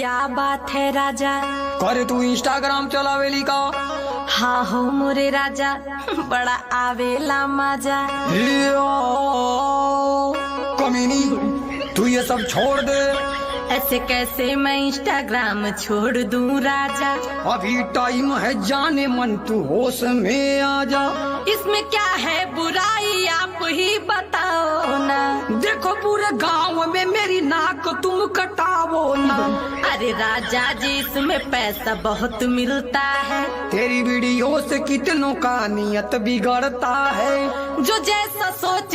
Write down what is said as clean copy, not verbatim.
क्या बात है राजा। करे तू इंस्टाग्राम चलावेली का? हाँ हो मोरे राजा, बड़ा आवेला मजा। कमीनी, तू ये सब छोड़ दे। ऐसे कैसे मैं इंस्टाग्राम छोड़ दूं राजा। अभी टाइम है जाने मन, तू होश में आ जा। इसमें क्या है बुराई आप ही बताओ ना। देखो पूरे गांव में मेरी नाक तुम कटावो ना। अरे राजा जी इसमें पैसा बहुत मिलता है। तेरी वीडियो से कितनों का नियत बिगड़ता है। जो जैसा सोच